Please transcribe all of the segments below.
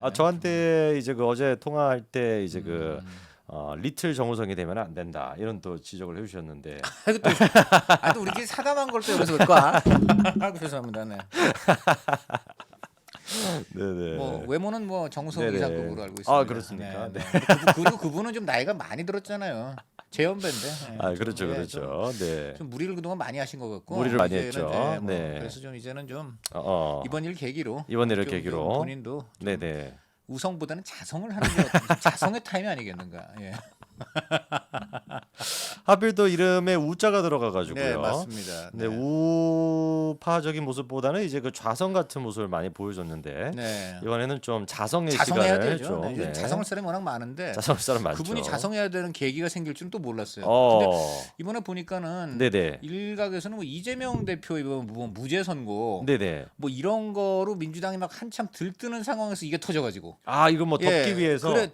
아 저한테 이제 그 어제 통화할 때 이제 그 리틀 정우성이 되면 안 된다 이런 또 지적을 해주셨는데 아이고 또, 또 우리끼리 사담한 걸 또 여기서 볼까? 죄송합니다. 네. 네네. 뭐 외모는 뭐 정우성 네네. 이상급으로 알고 있습니다. 아, 그렇습니까? 네. 그리고 그분은 좀 나이가 많이 들었잖아요. 재연배인데. 네. 아 그렇죠 좀, 그렇죠. 네. 좀 무리를 그동안 많이 하신 것 같고. 무리를 많이 이제는 했죠. 뭐 네. 그래서 좀 이제는 좀 어. 이번 일 계기로. 이번 일을 좀 계기로. 본인도 좀 네네. 우성보다는 자성을 하는 게 자성의 타임이 아니겠는가. 예. 하필 또 이름에 우자가 들어가가지고요. 네, 맞습니다. 네, 우파적인 모습보다는 이제 그 좌성 같은 모습을 많이 보여줬는데 네. 이번에는 좀 자성의 자성해야 시간을 되죠. 좀 네. 요즘 네. 자성할 사람이 워낙 많은데 자성할 사람 많죠. 그분이 자성해야 되는 계기가 생길 줄은 또 몰랐어요. 근데 어, 이번에 보니까는 네네, 일각에서는 뭐 이재명 대표 이번 뭐 무죄 선고 네네. 뭐 이런 거로 민주당이 막 한참 들뜨는 상황에서 이게 터져가지고 아 이거 뭐 덮기 위해서. 그래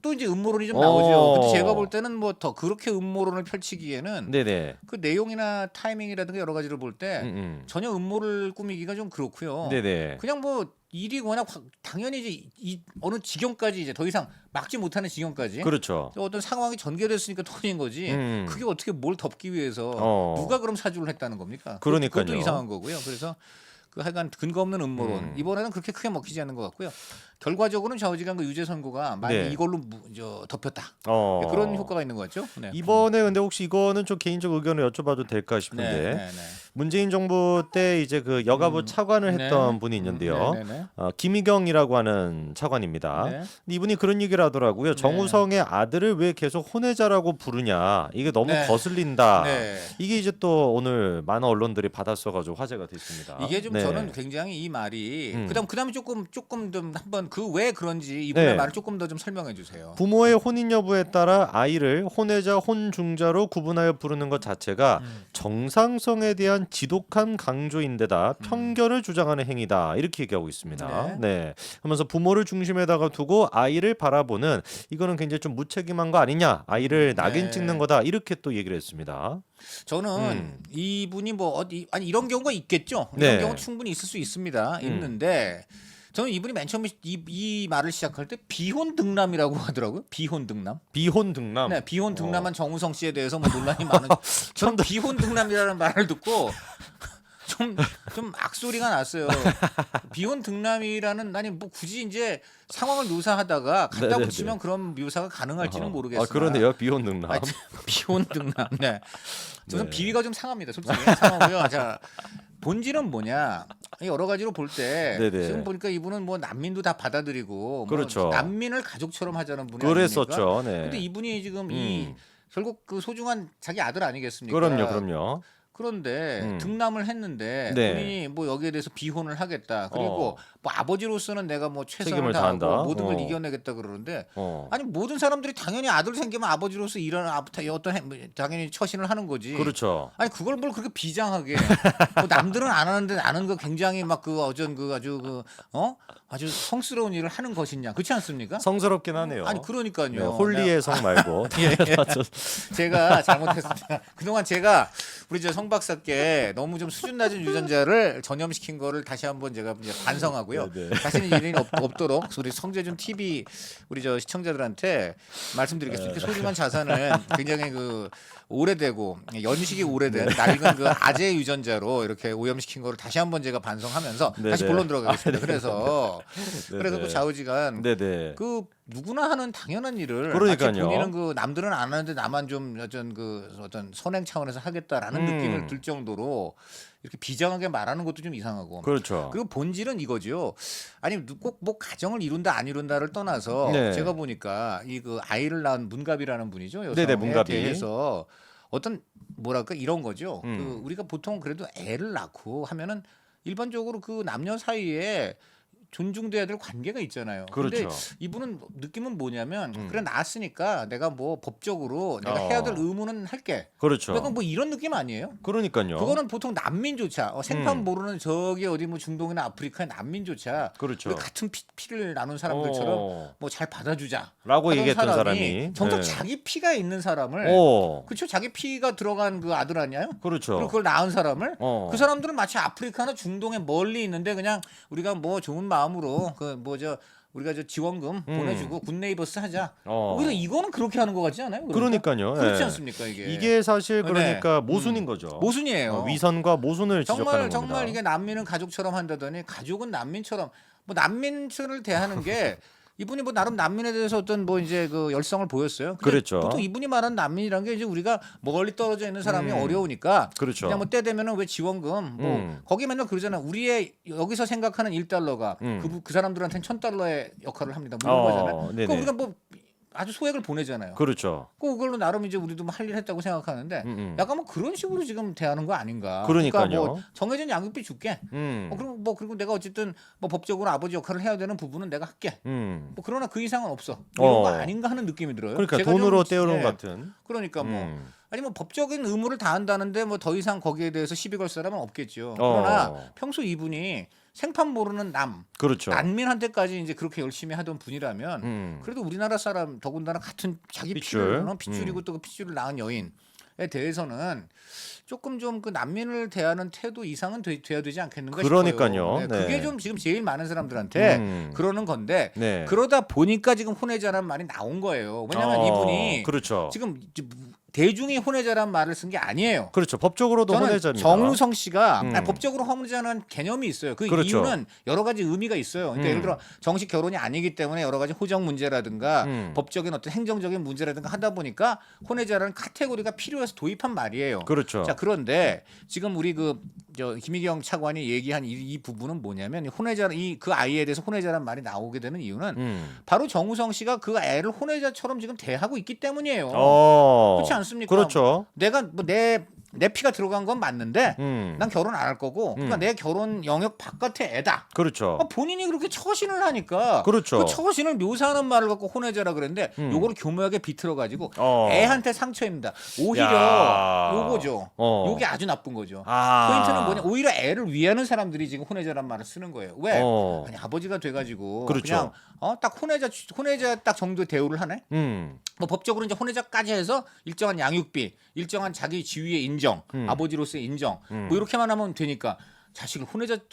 또 이제 음모론이 좀 어. 나오죠. 근데 제가 볼 때는 뭐 더 그렇게 음모론을 펼치기에는 네네. 그 내용이나 타이밍이라든가 여러 가지를 볼 때 전혀 음모를 꾸미기가 좀 그렇고요. 네네. 그냥 뭐 일이 워낙 당연히 이제 어느 지경까지 이제 더 이상 막지 못하는 지경까지 그렇죠. 어떤 상황이 전개됐으니까 터진 거지. 그게 어떻게 뭘 덮기 위해서 누가 그럼 사주를 했다는 겁니까? 그러니까요. 그것도 이상한 거고요. 그래서 그 하여간 근거 없는 음모론 이번에는 그렇게 크게 먹히지 않는 것 같고요. 결과적으로는 좌우지간 그 유죄 선고가 만약 네. 이걸로 덮였다. 어. 그런 효과가 있는 것 같죠. 네. 이번에 근데 혹시 이거는 좀 개인적 의견을 여쭤봐도 될까 싶은데 네. 문재인 정부 때 이제 그 여가부 차관을 했던 네. 분이 있는데요. 네네네. 김희경이라고 하는 차관입니다. 네. 근데 이분이 그런 얘기를 하더라고요. 정우성의 아들을 왜 계속 혼외자라고 부르냐. 이게 너무 네. 거슬린다. 네. 이게 이제 또 오늘 많은 언론들이 받았어가지고 화제가 됐습니다. 이게 좀 네. 저는 굉장히 이 말이 그다음에 조금 좀 한번 그 왜 그런지 이분의 네. 말을 조금 더 좀 설명해 주세요. 부모의 혼인 여부에 따라 아이를 혼외자, 혼중자로 구분하여 부르는 것 자체가 정상성에 대한 지독한 강조인데다 편견을 주장하는 행위다 이렇게 얘기하고 있습니다. 네. 그러면서 부모를 중심에다가 두고 아이를 바라보는 이거는 굉장히 좀 무책임한 거 아니냐, 아이를 낙인 찍는 거다 이렇게 또 얘기를 했습니다. 저는 이분이 뭐 어디 아니 이런 경우가 있겠죠. 네. 이런 경우 충분히 있을 수 있습니다. 있는데 저는 이분이 맨 처음에 이 말을 시작할 때 비혼 등남이라고 하더라고요. 비혼 등남. 비혼 등남. 네, 비혼 등남한 정우성 씨에 대해서 뭐 논란이 많은. 전 비혼 등남이라는 말을 듣고 좀 악소리가 났어요. 비혼 등남이라는 아니 뭐 굳이 이제 상황을 묘사하다가 갖다 네네네. 붙이면 그런 묘사가 가능할지는 모르겠어요. 아 그러네요. 비혼 등남. 비혼 등남. 네. 저는 네. 비위가 좀 상합니다. 솔직히 상하고요. 자. 본질은 뭐냐 여러 가지로 볼 때 네네. 지금 보니까 이분은 뭐 난민도 다 받아들이고 그렇죠. 뭐 난민을 가족처럼 하자는 분이 그랬었죠. 네. 근데 이분이 지금 이 결국 그 소중한 자기 아들 아니겠습니까? 그럼요. 그런데 등남을 했는데 네. 본인이 뭐 여기에 대해서 비혼을 하겠다. 그리고 뭐 아버지로서는 내가 뭐 최선을 책임을 다하고 다한다. 모든 걸 이겨내겠다 그러는데 어. 아니 모든 사람들이 당연히 아들 생기면 아버지로서 이런 당연히 처신을 하는 거지. 그렇죠. 아니 그걸 뭘 그렇게 비장하게 뭐 남들은 안 하는데 나는 그 굉장히 막 그 어전 그 아주 그 아주 성스러운 일을 하는 것이냐 그렇지 않습니까? 성스럽긴 하네요. 아니 그러니까요. 네, 홀리의 성 말고. 예. 제가 잘못했습니다. 그동안 제가 우리 성 박사께 너무 좀 수준 낮은 유전자를 전염시킨 거를 다시 한번 제가 이제 반성하고요. 네. 다시는 이런 일이 없도록 우리 성재준 TV 우리 시청자들한테 말씀드리겠습니다. 이렇게 소중한 자산을 굉장히 그 오래되고 연식이 오래된 낡은 그 아재 유전자로 이렇게 오염시킨 거를 다시 한번 제가 반성하면서 네네. 다시 본론 들어가겠습니다. 그래서 네네. 그 좌우지간 네네. 그 누구나 하는 당연한 일을 그러니까요. 마치 본인은 그 남들은 안 하는데 나만 좀 어떤 선행 차원에서 하겠다라는 느낌을 들 정도로 이렇게 비장하게 말하는 것도 좀 이상하고. 그렇죠. 그리고 본질은 이거죠. 아니 꼭 뭐 가정을 이룬다 안 이룬다를 떠나서 네. 제가 보니까 이 그 아이를 낳은 문갑이라는 분이죠. 네네, 여성에 문갑이. 대해서 어떤 뭐랄까 이런 거죠. 그 우리가 보통 그래도 애를 낳고 하면은 일반적으로 그 남녀 사이에 존중돼야 될 관계가 있잖아요. 근데 그렇죠. 이분은 느낌은 뭐냐면 그래 낳았으니까 내가 뭐 법적으로 내가 해야 될 의무는 할게. 그렇죠. 약간 뭐 이런 느낌 아니에요? 그러니까요. 그거는 보통 난민조차 생판 모르는 저기 어디 뭐 중동이나 아프리카의 난민조차 그렇죠. 그 같은 피를 나눈 사람들처럼 뭐 잘 받아주자 라고 하던 얘기했던 사람이 정작 네. 자기 피가 있는 사람을 그렇죠 자기 피가 들어간 그 아들 아니에요? 그렇죠. 그리고 그걸 낳은 사람을 그 사람들은 마치 아프리카나 중동에 멀리 있는데 그냥 우리가 뭐 좋은 마음으로 그 뭐죠 우리가 저 지원금 보내주고 굿네이버스 하자. 어. 오히려 이거는 그렇게 하는 것 같지 않아요? 그러니까요. 그렇지 예. 않습니까 이게? 이게 사실 네. 그러니까 모순인 거죠. 모순이에요. 위선과 모순을 지적하는 겁니다. 정말 이게 난민은 가족처럼 한다더니 가족은 난민처럼 뭐 난민을 대하는 게 이분이 뭐 나름 난민에 대해서 어떤 뭐 이제 그 열성을 보였어요. 근데 그랬죠. 보통 이분이 말한 난민이란 게 이제 우리가 멀리 떨어져 있는 사람이 어려우니까 그렇죠. 그냥 뭐 때 되면은 왜 지원금 뭐 거기 맨날 그러잖아. 우리의 여기서 생각하는 1달러가 그 사람들한테는 1,000달러의 역할을 합니다. 뭐 이런 거잖아요. 네네. 그 우리가 뭐 아주 소액을 보내잖아요. 그렇죠. 그걸로 나름 이제 우리도 할 일 했다고 생각하는데 약간 뭐 그런 식으로 지금 대하는 거 아닌가. 그러니까요. 그러니까 뭐 정해진 양육비 줄게. 그리고 내가 어쨌든 뭐 법적으로 아버지 역할을 해야 되는 부분은 내가 할게. 뭐 그러나 그 이상은 없어. 이런 거 아닌가 하는 느낌이 들어요. 그러니까 제가 돈으로 좀, 때우는 예, 같은. 그러니까 뭐 아니 뭐 법적인 의무를 다한다는데 뭐 더 이상 거기에 대해서 시비 걸 사람은 없겠죠. 그러나 평소 이분이 생판 모르는 그렇죠. 난민한테까지 이제 그렇게 열심히 하던 분이라면 그래도 우리나라 사람 더군다나 같은 자기 핏줄. 핏줄이고 또 그 핏줄을 낳은 여인에 대해서는 조금 좀 그 난민을 대하는 태도 이상은 돼야 되지 않겠는가 그러니까요. 싶어요. 네. 그게 좀 지금 제일 많은 사람들한테 그러는 건데 네. 그러다 보니까 지금 혼외자라는 말이 나온 거예요. 왜냐하면 이분이 그렇죠. 지금 대중이 혼외자란 말을 쓴 게 아니에요. 그렇죠. 법적으로도 저는 혼외자입니다. 정우성 씨가 아니, 법적으로 혼외자는 개념이 있어요. 그 그렇죠. 이유는 여러 가지 의미가 있어요. 그러니까 예를 들어 정식 결혼이 아니기 때문에 여러 가지 호정 문제라든가 법적인 어떤 행정적인 문제라든가 하다 보니까 혼외자라는 카테고리가 필요해서 도입한 말이에요. 그렇죠. 자 그런데 지금 우리 김희경 차관이 얘기한 이 부분은 뭐냐면 혼외자 그 아이에 대해서 혼외자란 말이 나오게 되는 이유는 바로 정우성 씨가 그 애를 혼외자처럼 지금 대하고 있기 때문이에요. 그렇지 않습니까? 그렇죠. 내가 뭐 내 피가 들어간 건 맞는데 난 결혼 안 할 거고 그러니까 내 결혼 영역 바깥의 애다. 그렇죠. 본인이 그렇게 처신을 하니까 그렇죠. 그 처신을 묘사하는 말을 갖고 혼외자라 그랬는데 요거를 교묘하게 비틀어 가지고 애한테 상처입니다. 오히려 야. 요거죠. 요게 아주 나쁜 거죠. 아. 포인트는 뭐냐? 오히려 애를 위하는 사람들이 지금 혼외자란 말을 쓰는 거예요. 왜? 아니 아버지가 돼가지고 그렇죠. 그냥 딱 혼외자 딱 정도 대우를 하네. 뭐 법적으로 이제 혼외자까지 해서 일정한 양육비, 일정한 자기 지위의 인정, 아버지로서의 인정, 뭐 이렇게만 하면 되니까 자식을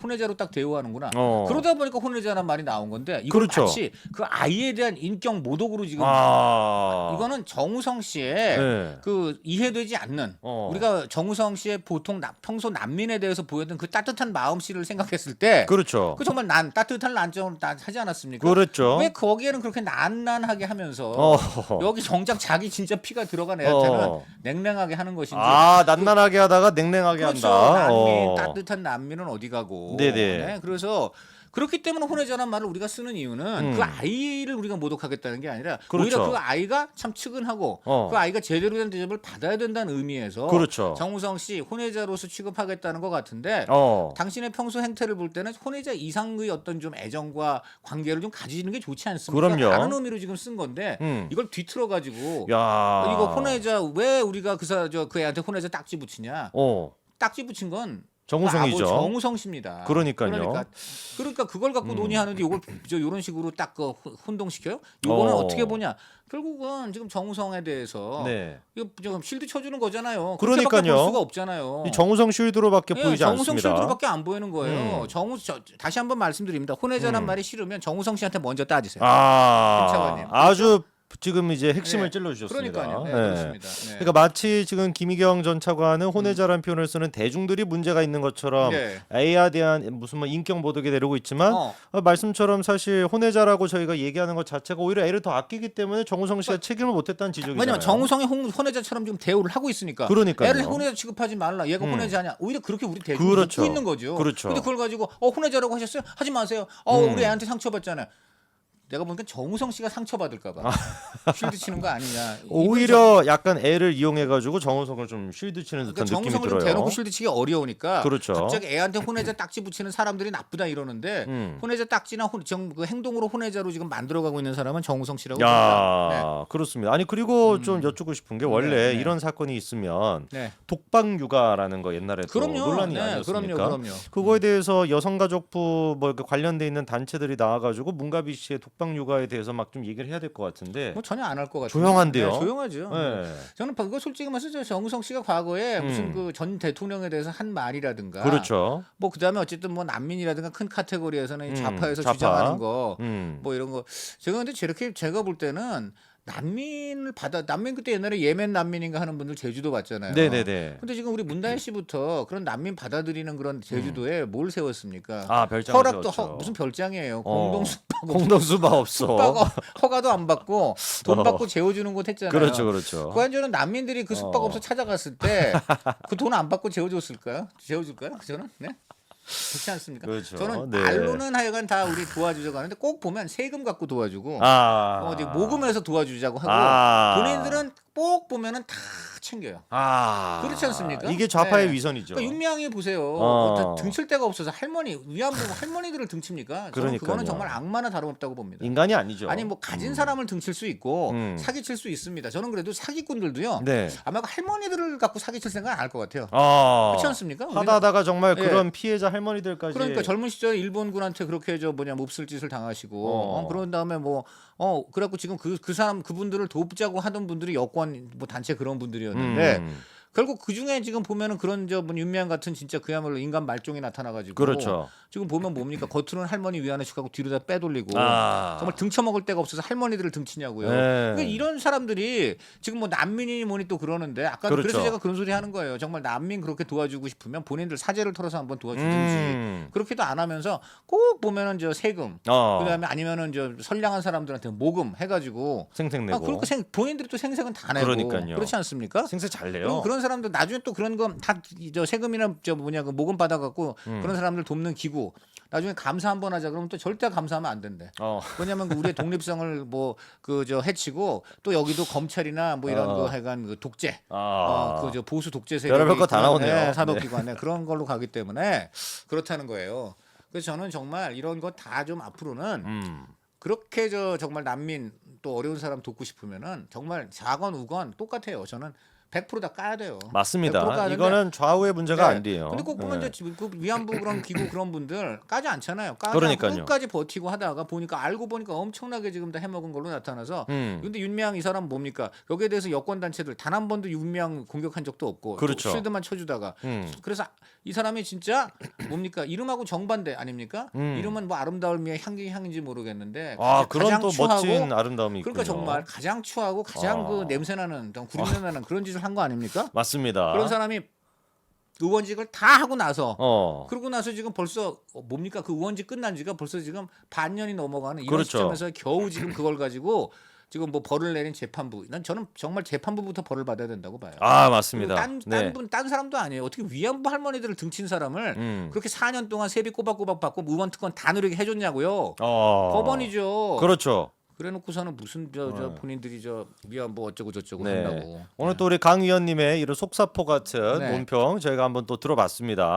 혼외자로 딱 대우하는구나. 그러다 보니까 혼외자란 말이 나온 건데 이건 그렇죠. 마치 그 아이에 대한 인격 모독으로 지금 이거는 정우성 씨의 네. 그 이해되지 않는 우리가 정우성 씨의 보통 평소 난민에 대해서 보였던 그 따뜻한 마음씨를 생각했을 때 그렇죠. 그 정말 따뜻한 난정을 하지 않았습니까? 그렇죠. 왜 거기에는 그렇게 난하게 하면서 여기 정작 자기 진짜 피가 들어간 애한테는 냉랭하게 하는 것인지. 난난하게 하다가 냉랭하게 그렇죠. 한다. 난민, 따뜻한 난민은 어디 가고. 네네. 네, 그래서 그렇기 때문에 혼외자란 말을 우리가 쓰는 이유는 그 아이를 우리가 모독하겠다는 게 아니라 그렇죠. 오히려 그 아이가 참 측은하고 그 아이가 제대로 된 대접을 받아야 된다는 의미에서 그렇죠. 정우성 씨 혼외자로서 취급하겠다는 것 같은데 당신의 평소 행태를 볼 때는 혼외자 이상의 어떤 좀 애정과 관계를 좀 가지는 게 좋지 않습니까? 그럼요. 라는 의미로 지금 쓴 건데 이걸 뒤틀어 가지고 야. 이거 혼외자 왜 우리가 그 애한테 혼외자 딱지 붙이냐? 딱지 붙인 건 정우성이죠. 정우성 씨입니다. 그러니까요. 그러니까 그걸 갖고 논의하는데 이걸 이런 식으로 딱 혼동시켜요? 이거는 어떻게 보냐? 결국은 지금 정우성에 대해서 이거 지금 실드 쳐주는 거잖아요. 그렇게밖에 볼 수가 없잖아요. 이 정우성 쉴드로밖에 보이지 정우성 않습니다. 실드로밖에 안 보이는 거예요. 다시 한번 말씀드립니다. 혼외자란 말이 싫으면 정우성 씨한테 먼저 따지세요. 차관님. 아주 지금 이제 핵심을 찔러주셨습니다. 그러니까요. 그렇습니다. 그러니까 마치 지금 김희경 전 차관은 혼외자라는 표현을 쓰는 대중들이 문제가 있는 것처럼 A에 대한 무슨 뭐 인격 모독이 되려고 있지만 말씀처럼 사실 혼외자라고 저희가 얘기하는 것 자체가 오히려 애를 더 아끼기 때문에 정우성 씨가 책임을 못했다는 지적이잖아요. 왜냐면 정우성이 혼외자처럼 지금 대우를 하고 있으니까. 그러니까요. 애를 혼외자 취급하지 말라. 얘가 혼외자냐. 오히려 그렇게 우리 대중이 그렇죠. 듣고 있는 거죠. 그렇죠. 근데 그걸 가지고 혼외자라고 하셨어요? 하지 마세요. 우리 애한테 상처받잖아요. 내가 보니까 정우성 씨가 상처받을까봐 쉴드 치는 거 아니냐. 오히려 약간 애를 이용해가지고 정우성을 좀 쉴드 치는 듯한 느낌이 정우성을 들어요. 좀 대놓고 쉴드 치기 어려우니까 그렇죠. 갑자기 애한테 혼외자 딱지 붙이는 사람들이 나쁘다 이러는데 혼외자 딱지나 그 행동으로 혼외자로 지금 만들어가고 있는 사람은 정우성 씨라고 봅니다. 그렇습니다. 아니 그리고 좀 여쭙고 싶은 게 원래 이런 사건이 있으면 독방 육아라는 거 옛날에 논란이 아니었습니까? 그럼요. 그거에 대해서 여성가족부 뭐 관련돼 있는 단체들이 나와가지고 문가비 씨의 독방 숙박 육아에 대해서 막 좀 얘기를 해야 될 것 같은데 뭐 전혀 안 할 것 같아요. 조용한데요? 네, 조용하죠. 네. 저는 그거 솔직히 말해서 정우성 씨가 과거에 무슨 음. 그 전 대통령에 대해서 한 말이라든가 그렇죠. 뭐 그다음에 어쨌든 뭐 난민이라든가 큰 카테고리에서는 좌파에서 좌파. 주장하는 거 음. 뭐 이런 거 제가 근데 저렇게 제가 볼 때는 난민 그때 옛날에 예멘 난민인가 하는 분들 제주도 왔잖아요. 네네네. 근데 지금 우리 문다혜 씨부터 그런 난민 받아들이는 그런 제주도에 뭘 세웠습니까? 아 별장 허락도 무슨 별장이에요. 공동 숙박 공동수박 없어. 숙박 허가도 안 받고 돈 어. 받고 재워주는 곳 했잖아요. 그렇죠, 그렇죠. 그 한전은 난민들이 그 숙박업소 찾아갔을 때 그 돈 안 받고 재워줬을까요? 재워줄까요? 저는 네. 그렇지 않습니까? 그렇죠. 저는 네. 말로는 하여간 다 우리 도와주자고 하는데 꼭 보면 세금 갖고 도와주고 이제 모금해서 도와주자고 하고 본인들은 꼭 보면은 다 챙겨요. 그렇지 않습니까? 이게 좌파의 네. 위선이죠. 그러니까 윤미향이 보세요. 어. 등칠 데가 없어서 위안부 할머니들을 등칩니까? 저는 그러니까요. 그거는 정말 악마나 다름없다고 봅니다. 인간이 아니죠. 아니 뭐 가진 사람을 등칠 수 있고 사기칠 수 있습니다. 저는 그래도 사기꾼들도요. 네. 아마 그 할머니들을 갖고 사기칠 생각 안 할 것 같아요. 그렇지 않습니까? 하다가 정말 예. 그런 피해자 할머니들까지. 그러니까 젊은 시절에 일본군한테 그렇게 몹쓸 짓을 당하시고 그런 다음에 그래갖고 지금 그분들을 돕자고 하던 분들이 여권 뭐 단체 그런 분들이었는데 결국 그 중에 지금 보면은 그런 윤미향 같은 진짜 그야말로 인간 말종이 나타나가지고 그렇죠. 지금 보면 뭡니까 겉으로는 할머니 위안을 시키고 뒤로다 빼돌리고 정말 등쳐먹을 데가 없어서 할머니들을 등치냐고요. 네. 그러니까 이런 사람들이 지금 뭐 난민이 뭐니 또 그러는데 아까 그렇죠. 그래서 제가 그런 소리 하는 거예요. 정말 난민 그렇게 도와주고 싶으면 본인들 사재를 털어서 한번 도와주든지 그렇게도 안 하면서 꼭 보면은 세금 그다음에 아니면은 선량한 사람들한테 모금 해가지고 생색내고. 그렇게 본인들이 또 생색은 다 내고 그러니까요. 그렇지 않습니까? 생색 잘 그리고 내요. 그런 사람들 나중에 또 그런 거 다 세금이나 그 모금 받아갖고 그런 사람들 돕는 기구 나중에 감사 한번 하자 그러면 또 절대 감사하면 안 된대. 왜냐하면 우리의 독립성을 해치고 또 여기도 검찰이나 뭐 이런 거 하여간 그 독재, 보수 독재 세력이 별의별 거 다 나오네요. 네, 사법기관에 그런 걸로 가기 때문에 그렇다는 거예요. 그래서 저는 정말 이런 거 다 좀 앞으로는 그렇게 정말 난민 또 어려운 사람 돕고 싶으면은 정말 작건 우건 똑같아요. 저는 100% 다 까야 돼요. 100% 맞습니다. 까는데 이거는 좌우의 문제가 네. 아니에요. 근데 꼭 보면 네. 이제 그 위안부 그런 기구 그런 분들 까지 않잖아요. 까지 그러니까요. 않고 끝까지 버티고 하다가 알고 보니까 엄청나게 지금 다 해먹은 걸로 나타나서 근데 윤미향 이 사람 뭡니까? 여기에 대해서 여권 단체들 단 한 번도 윤미향 공격한 적도 없고 그렇죠. 실드만 쳐주다가 그래서 이 사람이 진짜 뭡니까? 이름하고 정반대 아닙니까? 이름은 뭐 아름다울 미의 향인지 모르겠는데 그런 또 추하고, 멋진 아름다움이 있군요. 그러니까 정말 가장 추하고 가장 그 냄새나는 구린내 나는 그런 짓을 한 거 아닙니까? 맞습니다. 그런 사람이 의원직을 다 하고 나서 그러고 나서 지금 벌써 뭡니까 그 의원직 끝난 지가 벌써 지금 반년이 넘어가는 이런 그렇죠. 시점에서 겨우 지금 그걸 가지고 지금 벌을 내린 재판부. 저는 정말 재판부부터 벌을 받아야 된다고 봐요. 맞습니다. 딴 사람도 아니에요. 어떻게 위안부 할머니들을 등친 사람을 그렇게 4년 동안 세비 꼬박꼬박 받고 의원 특권 다 누리게 해줬냐고요. 법원이죠. 그렇죠. 그래놓고서는 무슨 본인들이 위안부 어쩌고 저쩌고 한다고. 오늘 또 우리 강 의원님의 이런 속사포 같은 네. 논평 저희가 한번 또 들어봤습니다.